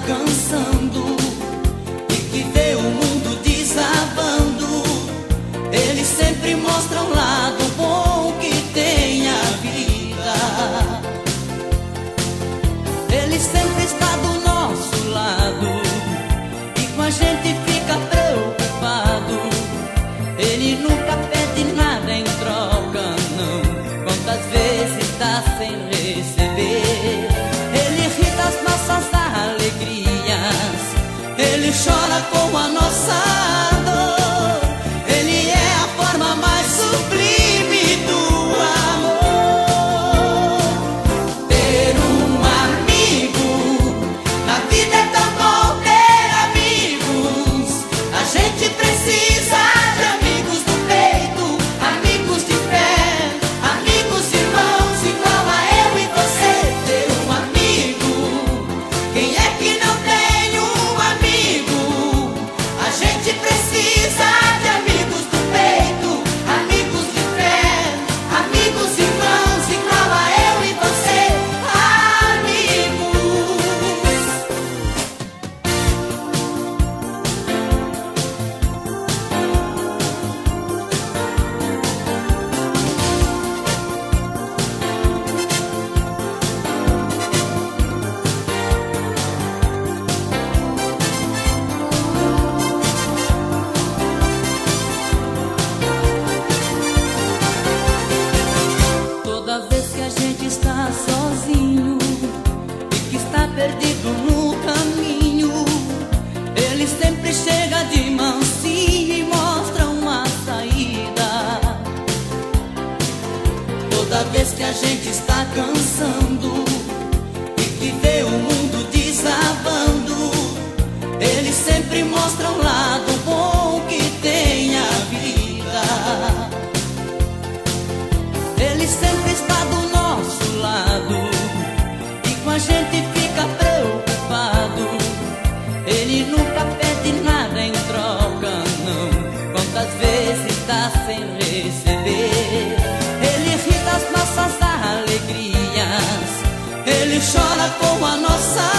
cansando e que vê o mundo desabando. Ele sempre mostra um lado bom que tem a vida. Ele sempre está do nosso lado e com a gente fica preocupado. Ele nunca pede nada em troca, não. Quantas vezes dá sem receber. Ele ri das nossas alegrias, ele chora com a nossa dor. Ele é a forma mais sublime do amor. Ter um amigo, na vida é tão bom ter amigos. A gente precisa de amigos do peito, amigos de fé, amigos irmãos igual a eu e você. Ter um amigo, quem é que não tem um amigo? A gente precisa de amigos do peito, amigos de fé, amigos irmãos igual a eu e você. Toda vez que a gente está sozinho e que está perdido no caminho, ele sempre chega de mansinho e mostra uma saída. Toda vez que a gente está cansando e que vê o mundo desabando, ele sempre mostra um lado bom que tem a vida. Ele sempre está do nosso lado e com a gente fica preocupado. Ele nunca pede nada em troca, não. Quantas vezes dá sem receber. Ele ri das nossas alegrias, ele chora com a nossa